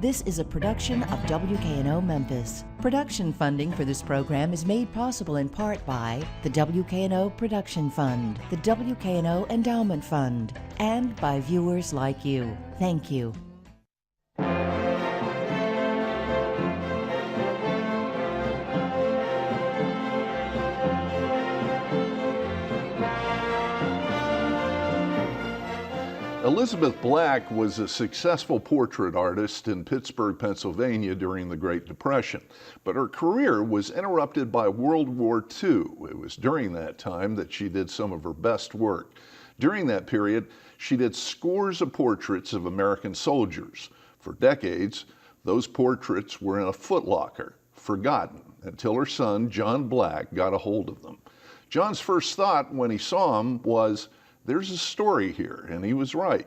This is a production of WKNO Memphis. Production funding for this program is made possible in part by the WKNO Production Fund, the WKNO Endowment Fund, and by viewers like you. Thank you. Elizabeth Black was a successful portrait artist in Pittsburgh, Pennsylvania during the Great Depression, but her career was interrupted by World War II. It was during that time that she did some of her best work. During that period, she did scores of portraits of American soldiers. For decades, those portraits were in a footlocker, forgotten, until her son, John Black, got a hold of them. John's first thought when he saw them was, "There's a story here," and he was right.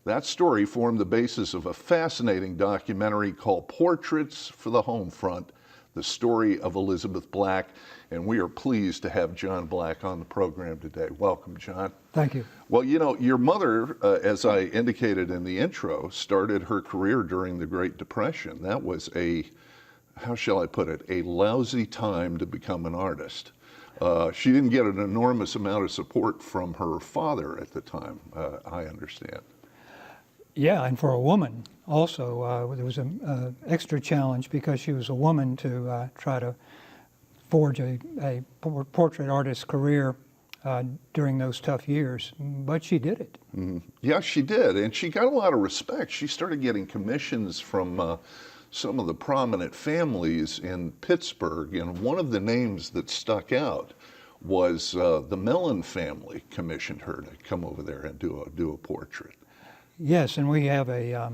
That story formed the basis of a fascinating documentary called Portraits for the Home Front, the story of Elizabeth Black, and we are pleased to have John Black on the program today. Welcome, John. Thank you. Well, you know, your mother, as I indicated in the intro, started her career during the Great Depression. That was how shall I put it, a lousy time to become an artist. She didn't get an enormous amount of support from her father at the time, I understand. Yeah, and for a woman also, there was an extra challenge because she was a woman to try to forge a portrait artist's career during those tough years, but she did it. Mm-hmm. Yeah, she did, and she got a lot of respect. She started getting commissions from some of the prominent families in Pittsburgh, and one of the names that stuck out was the Mellon family commissioned her to come over there and do a portrait. Yes, and we have a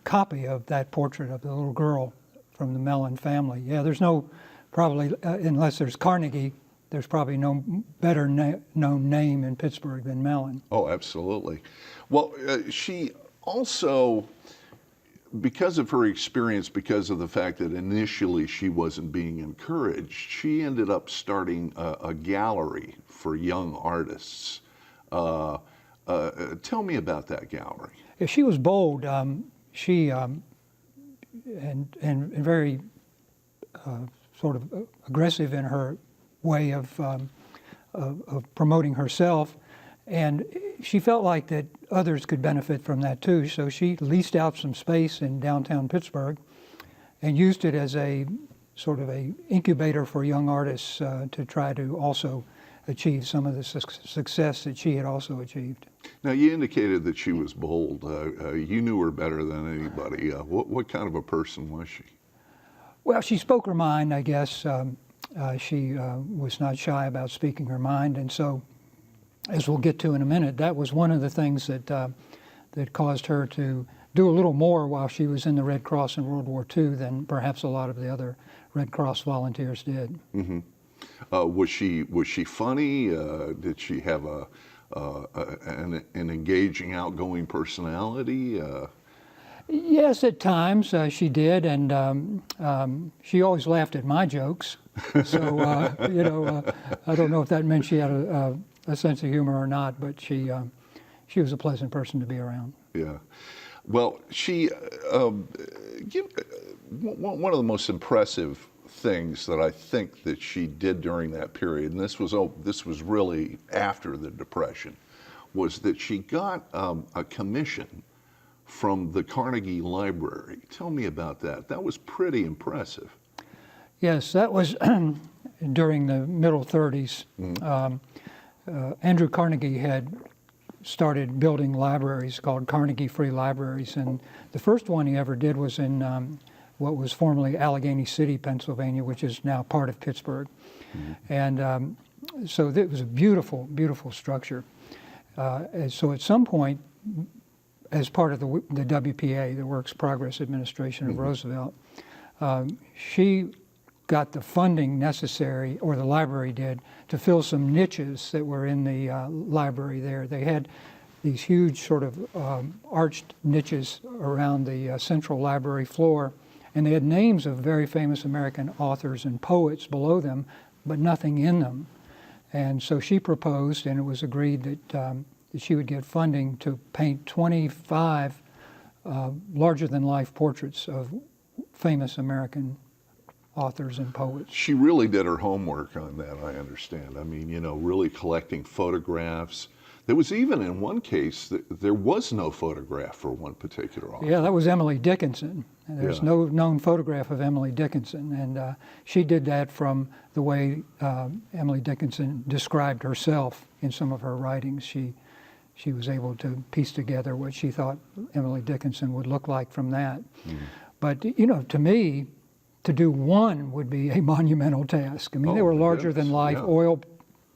copy of that portrait of the little girl from the Mellon family. Yeah, there's no, probably, unless there's Carnegie, there's probably no better known name in Pittsburgh than Mellon. Oh, absolutely. Well, she also, because of her experience, because of the fact that initially she wasn't being encouraged, she ended up starting a gallery for young artists. Tell me about that gallery. Yeah, she was bold. She and very sort of aggressive in her way of promoting herself. And she felt like that others could benefit from that too, so she leased out some space in downtown Pittsburgh and used it as a sort of a incubator for young artists to try to also achieve some of the success that she had also achieved. Now, you indicated that she was bold. You knew her better than anybody. What kind of a person was she? Well, she spoke her mind, I guess. She was not shy about speaking her mind, and so, as we'll get to in a minute, that was one of the things that that caused her to do a little more while she was in the Red Cross in World War II than perhaps a lot of the other Red Cross volunteers did. Mm-hmm. Was she funny? Did she have an engaging, outgoing personality? Yes, at times she did, and she always laughed at my jokes. So you know, I don't know if that meant she had a sense of humor or not, but she was a pleasant person to be around. Yeah. Well, she one of the most impressive things that I think that she did during that period, and this was really after the Depression, was that she got a commission from the Carnegie Library. Tell me about that. That was pretty impressive. Yes, that was during the middle 30s. Mm-hmm. Andrew Carnegie had started building libraries called Carnegie Free Libraries, and the first one he ever did was in what was formerly Allegheny City, Pennsylvania, which is now part of Pittsburgh. Mm-hmm. And so it was a beautiful, beautiful structure. And so at some point, as part of the WPA, the Works Progress Administration of mm-hmm. Roosevelt, she got the funding necessary, or the library did, to fill some niches that were in the library there. They had these huge sort of arched niches around the central library floor, and they had names of very famous American authors and poets below them, but nothing in them. And so she proposed, and it was agreed that she would get funding to paint 25 larger-than-life portraits of famous American authors and poets. She really did her homework on that, I understand. I mean, really collecting photographs. There was even in one case, there was no photograph for one particular author. Yeah, that was Emily Dickinson. And there's Yeah. no known photograph of Emily Dickinson. And she did that from the way Emily Dickinson described herself in some of her writings. She was able to piece together what she thought Emily Dickinson would look like from that. But, to me, to do one would be a monumental task. I mean, they Oh, were my larger than life goodness,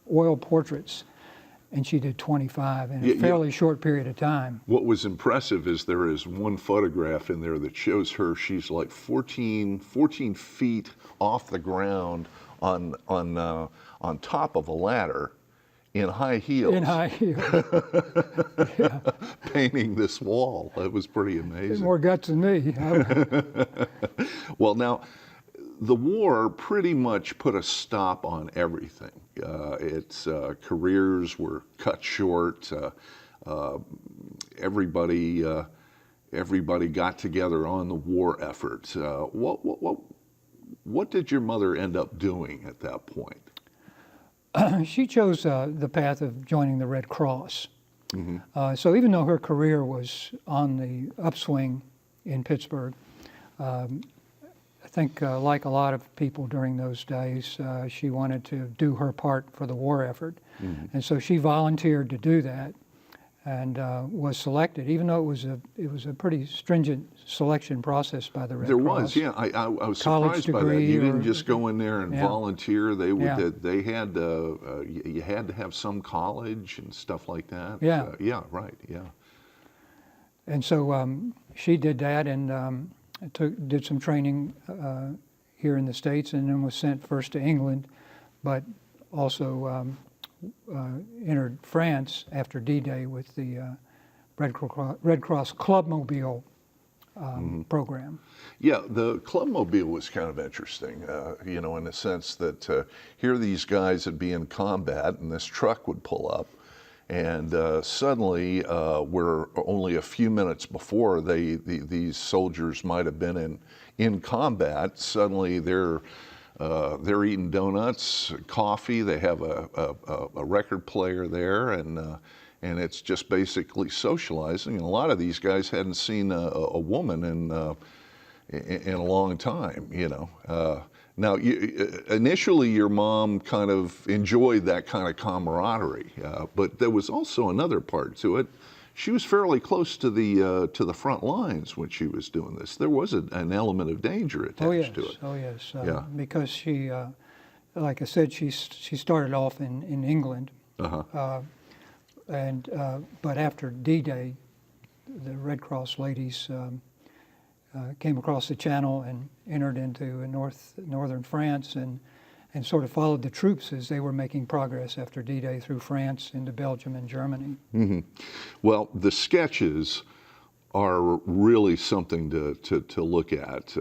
oil portraits, and she did 25 in Yeah, a fairly short period of time. What was impressive is there is one photograph in there that shows her, she's like 14 feet off the ground on top of a ladder in high heels. In high heels. Painting this wall. It was pretty amazing. More guts than me. Well, now, the war pretty much put a stop on everything. Its careers were cut short. Everybody got together on the war effort. What did your mother end up doing at that point? She chose the path of joining the Red Cross. So even though her career was on the upswing in Pittsburgh, I think like a lot of people during those days, she wanted to do her part for the war effort. And so she volunteered to do that and was selected, even though it was a pretty stringent selection process by the Red There Cross. was, yeah. I was College surprised by that. degree You didn't or- just go in there and Yeah. volunteer. They Yeah. they had you had to have some college and stuff like that. Yeah. Yeah. Right. Yeah. And so she did that and did some training here in the States, and then was sent first to England, but also entered France after D-Day with the Red Cross Clubmobile program. Yeah, the Clubmobile was kind of interesting, in the sense that here these guys would be in combat and this truck would pull up, and suddenly we're only a few minutes before these soldiers might have been in combat. Suddenly they're eating donuts, coffee. They have a record player there, and it's just basically socializing. And a lot of these guys hadn't seen a woman in a long time. Now, initially, your mom kind of enjoyed that kind of camaraderie, but there was also another part to it. She was fairly close to the front lines when she was doing this. There was an element of danger attached to it. Oh yes, Yeah. because she, like I said, she started off in England, but after D-Day, the Red Cross ladies came across the Channel and entered into northern France and sort of followed the troops as they were making progress after D-Day through France into Belgium and Germany. Well, the sketches are really something to look at.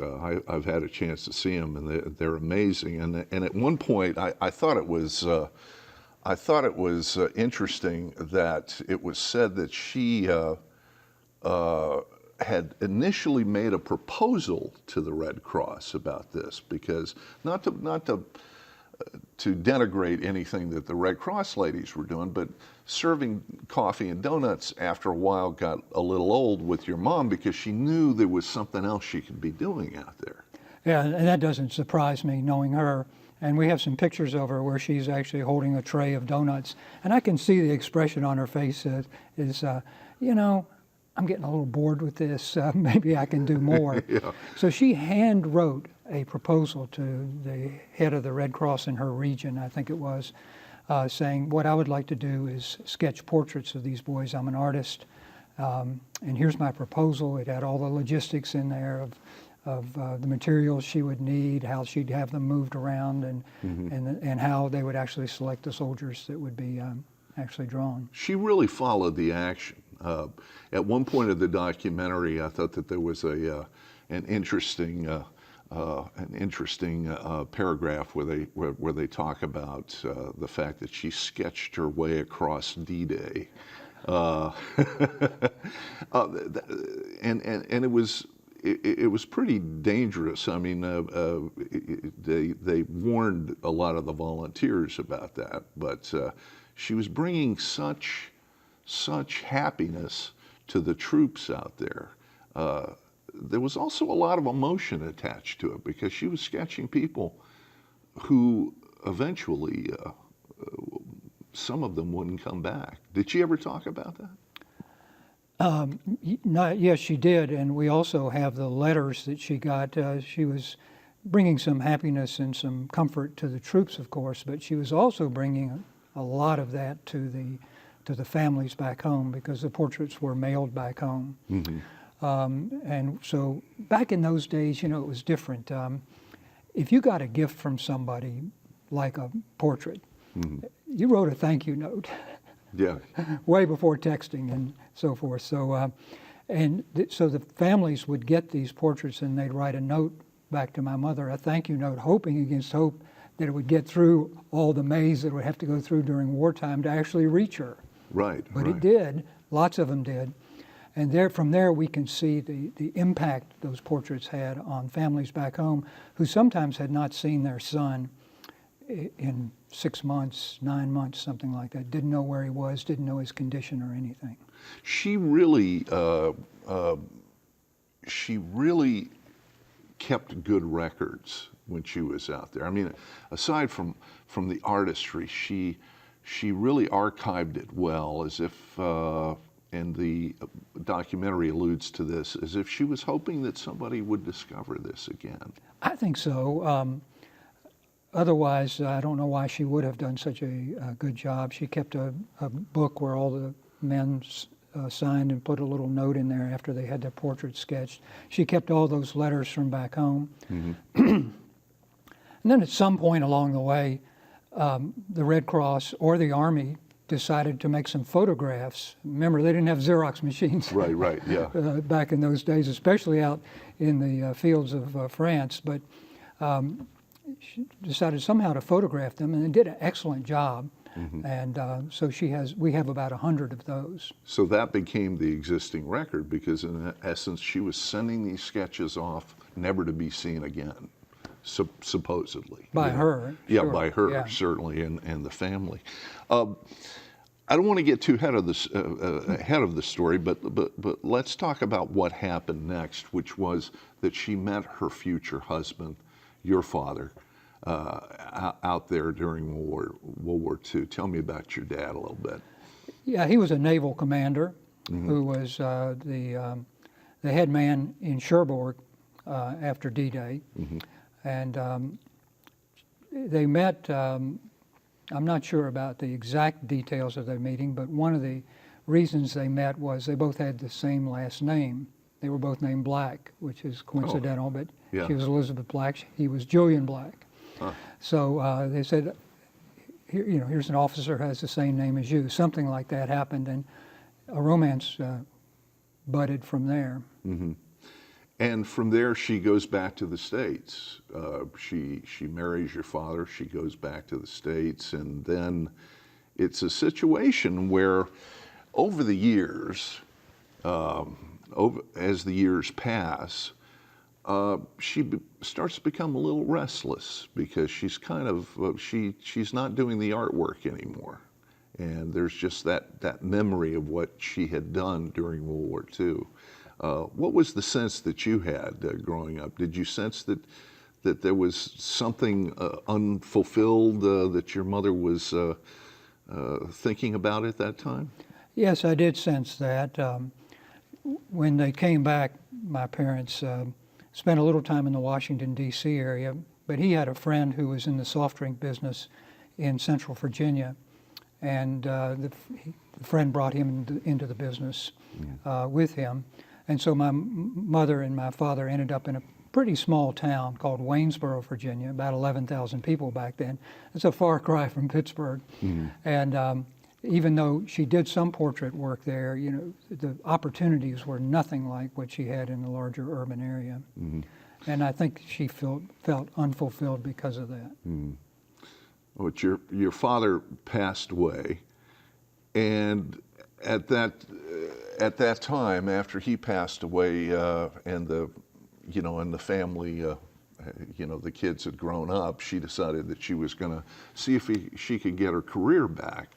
I've had a chance to see them, and they're amazing. And at one point, I thought it was interesting that it was said that she had initially made a proposal to the Red Cross about this, because not to denigrate anything that the Red Cross ladies were doing, but serving coffee and donuts after a while got a little old with your mom, because she knew there was something else she could be doing out there. Yeah, and that doesn't surprise me, knowing her. And we have some pictures of her where she's actually holding a tray of donuts. And I can see the expression on her face is, I'm getting a little bored with this. Maybe I can do more. Yeah. So she hand wrote a proposal to the head of the Red Cross in her region, I think it was, saying, what I would like to do is sketch portraits of these boys. I'm an artist, and here's my proposal. It had all the logistics in there of the materials she would need, how she'd have them moved around, and how they would actually select the soldiers that would be actually drawn. She really followed the action. At one point of the documentary, I thought that there was an interesting paragraph where they talk about the fact that she sketched her way across D-Day. Uh, and it was pretty dangerous. I mean, they warned a lot of the volunteers about that, but she was bringing such happiness to the troops out there. There was also a lot of emotion attached to it because she was sketching people who eventually, some of them wouldn't come back. Did she ever talk about that? Yes, she did, and we also have the letters that she got. She was bringing some happiness and some comfort to the troops, of course, but she was also bringing a lot of that to the families back home because the portraits were mailed back home. Mm-hmm. And so back in those days, it was different. If you got a gift from somebody, like a portrait, Mm-hmm. you wrote a thank you note. Yeah. Way before texting and so forth. So, so the families would get these portraits and they'd write a note back to my mother, a thank you note, hoping against hope that it would get through all the maze that it would have to go through during wartime to actually reach her. Right. But right. it did. Lots of them did. And from there we can see the impact those portraits had on families back home who sometimes had not seen their son in 6 months, 9 months, something like that. Didn't know where he was, didn't know his condition or anything. She really kept good records when she was out there. I mean, aside from the artistry, she really archived it well, as if, and the documentary alludes to this, as if she was hoping that somebody would discover this again. I think so. Otherwise, I don't know why she would have done such a good job. She kept a book where all the men signed and put a little note in there after they had their portrait sketched. She kept all those letters from back home. Mm-hmm. And then at some point along the way, the Red Cross or the Army decided to make some photographs. Remember, they didn't have Xerox machines. Right, yeah. Back in those days, especially out in the fields of France. But she decided somehow to photograph them, and they did an excellent job. Mm-hmm. And so we have about 100 of those. So that became the existing record because in essence she was sending these sketches off never to be seen again, supposedly. By her. Yeah, sure. by her, yeah. certainly, and the family. I don't want to get too ahead of the story, but let's talk about what happened next, which was that she met her future husband, your father, out there during World War II. Tell me about your dad a little bit. Yeah, he was a naval commander Mm-hmm. who was the head man in Cherbourg after D-Day. Mm-hmm. And they met, I'm not sure about the exact details of their meeting, but one of the reasons they met was they both had the same last name. They were both named Black, which is coincidental, but yeah. she was Elizabeth Black, he was Julian Black. Huh. So they said, here's an officer who has the same name as you. Something like that happened, and a romance budded from there. Mm-hmm. And from there, she goes back to the States. She marries your father. She goes back to the States, and then it's a situation where, over the years, as the years pass, she starts to become a little restless because she's kind of she's not doing the artwork anymore, and there's just that memory of what she had done during World War II. What was the sense that you had growing up? Did you sense that there was something unfulfilled that your mother was thinking about at that time? Yes, I did sense that. When they came back, my parents spent a little time in the Washington, D.C. area, but he had a friend who was in the soft drink business in Central Virginia, and the friend brought him into the business with him. And so my mother and my father ended up in a pretty small town called Waynesboro, Virginia, about 11,000 people back then. It's a far cry from Pittsburgh. Mm-hmm. And even though she did some portrait work there, the opportunities were nothing like what she had in the larger urban area. Mm-hmm. And I think she felt unfulfilled because of that. Mm-hmm. Well, your father passed away, and at that time, after he passed away, and the family, the kids had grown up, she decided that she was going to see if she could get her career back.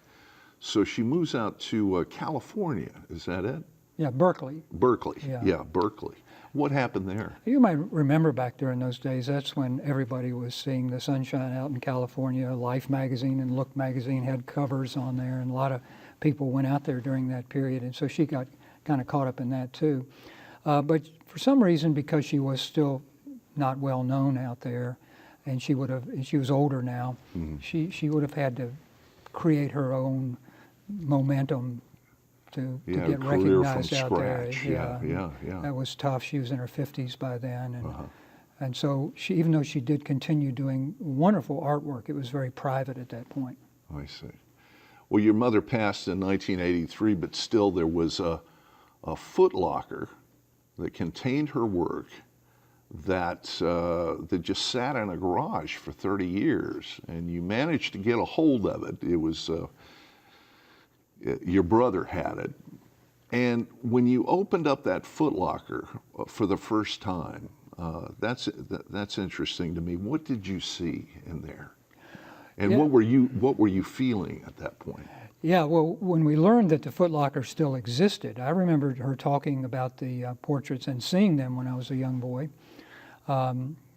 So she moves out to California. Is that it? Yeah, Berkeley. Berkeley. Yeah. Yeah, Berkeley. What happened there? You might remember back during those days, that's when everybody was seeing the sunshine out in California. Life magazine and Look magazine had covers on there, and a lot of people went out there during that period, and so she got kind of caught up in that too. But for some reason, because she was still not well known out there, and she was older now, she would have had to create her own momentum to get recognized out there. Yeah. That was tough. She was in her 50s by then, and so even though she did continue doing wonderful artwork, it was very private at that point. I see. Well, your mother passed in 1983, but still there was a Foot Locker that contained her work that just sat in a garage for 30 years, and you managed to get a hold of it. It was your brother had it, and when you opened up that Foot Locker for the first time, that's interesting to me. What did you see in there, and what were you feeling at that point? Yeah, well, when we learned that the Foot Locker still existed, I remembered her talking about the portraits and seeing them when I was a young boy.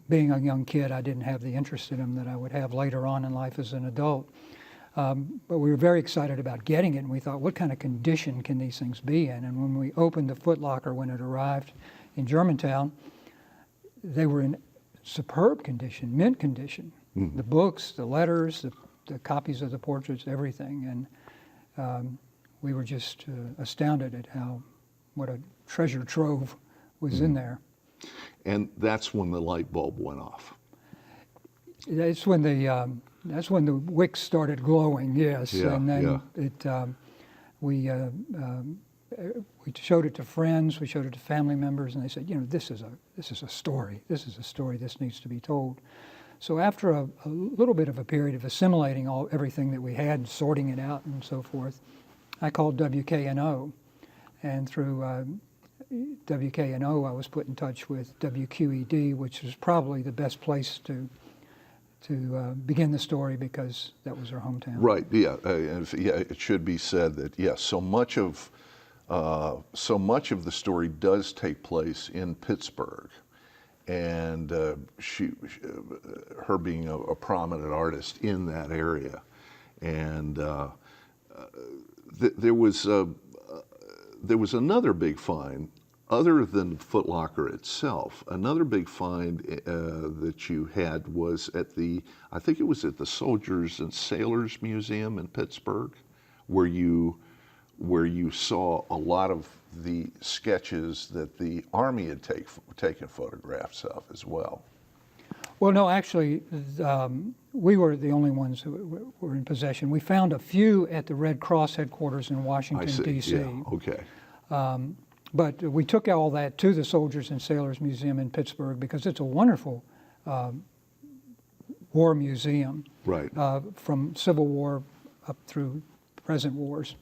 Being a young kid, I didn't have the interest in them that I would have later on in life as an adult. But we were very excited about getting it, and we thought, what kind of condition can these things be in? And when we opened the Foot Locker when it arrived in Germantown, they were in superb condition, mint condition. Mm-hmm. The books, the letters, the copies of the portraits, everything. And we were just astounded at what a treasure trove was in there. And that's when the light bulb went off. That's when the wicks started glowing. Yes, yeah, and then we showed it to friends, we showed it to family members, and they said, this is a story. This is a story. This needs to be told. So after a little bit of a period of assimilating everything that we had, sorting it out, and so forth, I called WKNO, and through WKNO, I was put in touch with WQED, which was probably the best place to begin the story because that was her hometown. Right. Yeah. It should be said that so much of the story does take place in Pittsburgh, and her being a prominent artist in that area, and there was another big find. Other than Foot Locker itself, another big find that you had was I think it was at the Soldiers and Sailors Museum in Pittsburgh, where you saw a lot of the sketches that the Army had taken photographs of as well. Well, no, actually, we were the only ones who were in possession. We found a few at the Red Cross headquarters in Washington, D.C. Yeah. Okay. But we took all that to the Soldiers and Sailors Museum in Pittsburgh because it's a wonderful war museum, right? From Civil War up through present wars.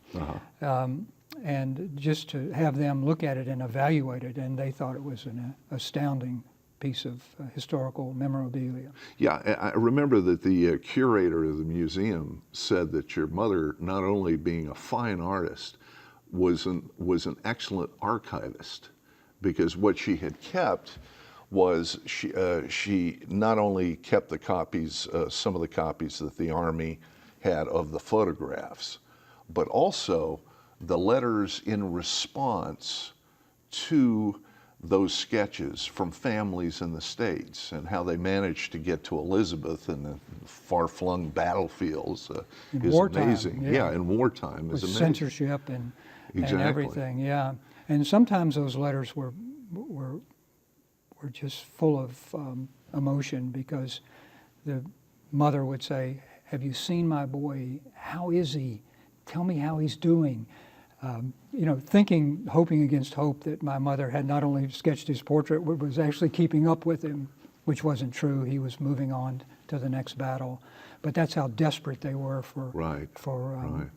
And just to have them look at it and evaluate it, and they thought it was an astounding piece of historical memorabilia. Yeah, I remember that the curator of the museum said that your mother, not only being a fine artist, was an excellent archivist, because what she had kept was she not only kept the copies, some of the copies that the Army had of the photographs, but also the letters in response to those sketches from families in the States, and how they managed to get to Elizabeth and the far-flung battlefields is wartime, amazing. yeah. In wartime is with amazing. Censorship and Exactly. and everything, yeah. And sometimes those letters were just full of emotion, because the mother would say, "Have you seen my boy? How is he? Tell me how he's doing." Hoping against hope that my mother had not only sketched his portrait, but was actually keeping up with him which wasn't true. He was moving on to the next battle. But that's how desperate they were for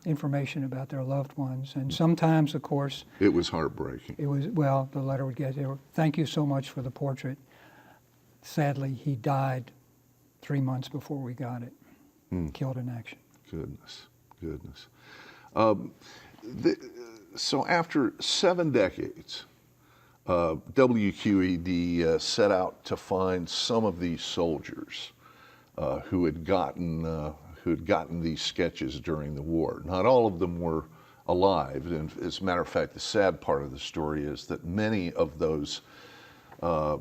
information about their loved ones. And sometimes, of course, it was heartbreaking. It was, well, the letter would get there. Thank you so much for the portrait. Sadly, he died 3 months before we got it. Killed in action. Goodness. So after 7 decades, WQED set out to find some of these soldiers who had gotten these sketches during the war. Not all of them were alive, and as a matter of fact, the sad part of the story is that many of those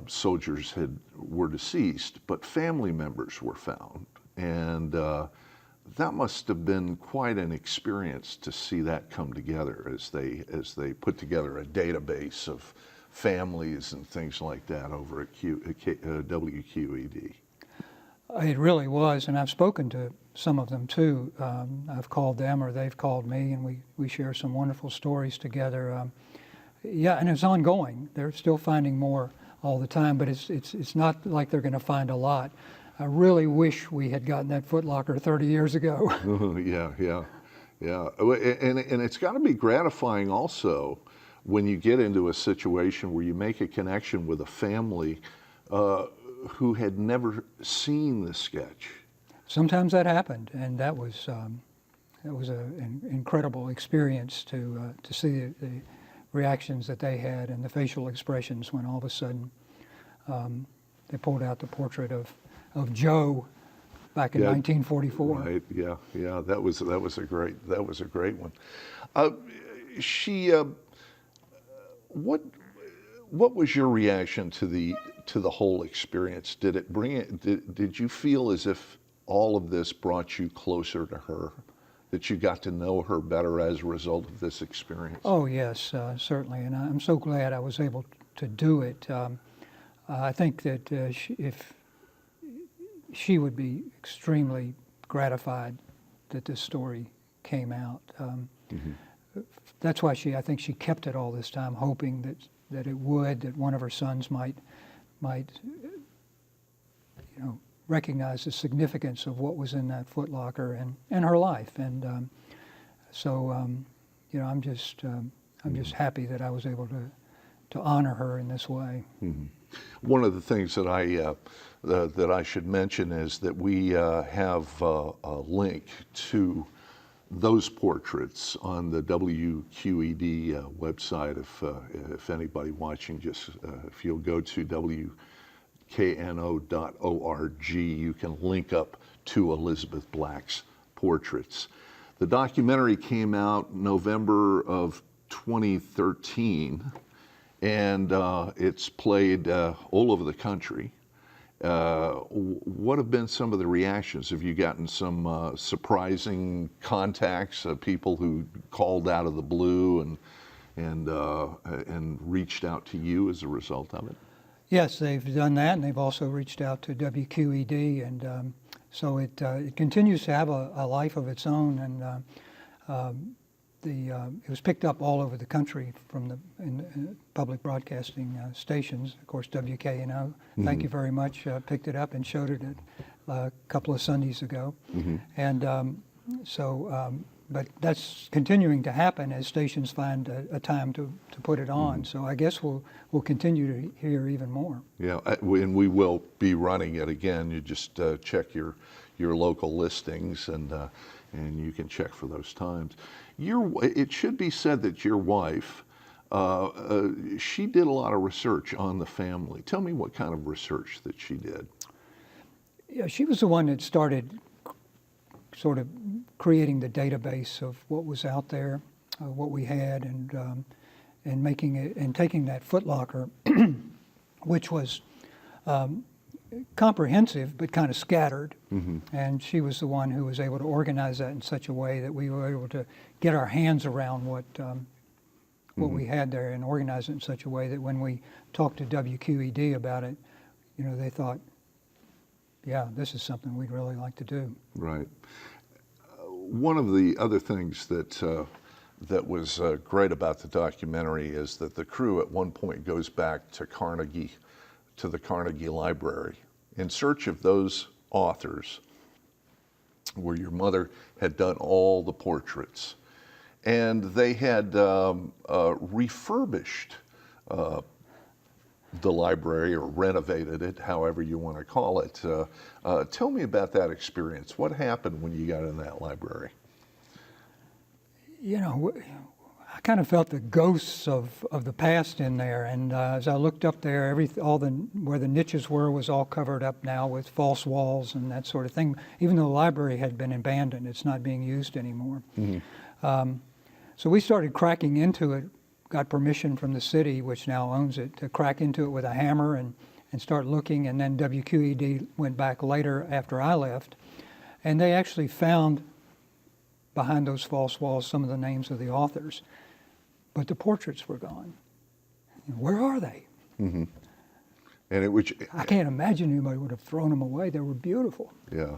soldiers were deceased, but family members were found, and that must have been quite an experience to see that come together as they put together a database of families and things like that over at WQED. It really was, and I've spoken to some of them too. I've called them or they've called me, and we share some wonderful stories together. Yeah, and it's ongoing. They're still finding more all the time, but it's not like they're going to find a lot. I really wish we had gotten that Foot Locker 30 years ago. Yeah. And it's got to be gratifying also when you get into a situation where you make a connection with a family who had never seen the sketch. Sometimes that happened, and that was an incredible experience to see the reactions that they had and the facial expressions when all of a sudden they pulled out the portrait of Joe back in 1944. Right. Yeah. That was a great one. What was your reaction to the whole experience? Did it bring it? Did you feel as if all of this brought you closer to her? That you got to know her better as a result of this experience? Oh yes, certainly, and I'm so glad I was able to do it. I think that if she would be extremely gratified that this story came out. That's why I think she kept it all this time, hoping that it would, that one of her sons might recognize the significance of what was in that Foot Locker and her life. And so I'm just happy that I was able to honor her in this way. Mm-hmm. One of the things that I should mention is that we have a link to those portraits on the WQED website. If anybody watching, just if you'll go to WKNO.org, you can link up to Elizabeth Black's portraits. The documentary came out November of 2013, and it's played all over the country. What have been some of the reactions? Have you gotten some surprising contacts, people who called out of the blue and reached out to you as a result of it? Yes, they've done that, and they've also reached out to WQED, and so it continues to have a life of its own, and it was picked up all over the country from the public broadcasting stations. Of course, WKNO, Mm-hmm. thank you very much, picked it up and showed it a couple of Sundays ago. Mm-hmm. And but that's continuing to happen as stations find a time to put it on. Mm-hmm. So I guess we'll continue to hear even more. Yeah, and we will be running it again. You just check your local listings, and you can check for those times. It should be said that your wife, she did a lot of research on the family. Tell me what kind of research that she did. Yeah, she was the one that started sort of creating the database of what was out there, what we had, and making it and taking that Foot Locker, which was comprehensive but kind of scattered. Mm-hmm. And she was the one who was able to organize that in such a way that we were able to get our hands around what mm-hmm. we had there and organize it in such a way that when we talked to WQED about it, they thought, yeah, this is something we'd really like to do. Right. One of the other things that was great about the documentary is that the crew at one point goes back to the Carnegie Library in search of those authors where your mother had done all the portraits. And they had refurbished the library, or renovated it, however you want to call it. Tell me about that experience. What happened when you got in that library? You know, I kind of felt the ghosts of the past in there. And as I looked up there, where the niches were was all covered up now with false walls and that sort of thing. Even though the library had been abandoned, it's not being used anymore. Mm-hmm. So we started cracking into it, got permission from the city, which now owns it, to crack into it with a hammer and start looking. And then WQED went back later after I left, and they actually found behind those false walls some of the names of the authors, but the portraits were gone. Where are they? Mm-hmm. And I can't imagine anybody would have thrown them away. They were beautiful. Yeah,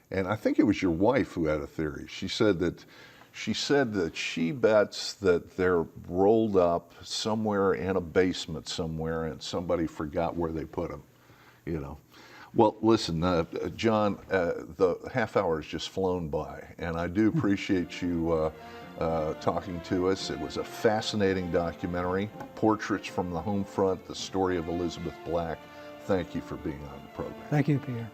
and I think it was your wife who had a theory. She said that she bets that they're rolled up somewhere in a basement somewhere, and somebody forgot where they put them. You know. Well, listen, John, the half hour has just flown by, and I do appreciate you talking to us. It was a fascinating documentary, Portraits from the Home Front, the story of Elizabeth Black. Thank you for being on the program. Thank you, Peter.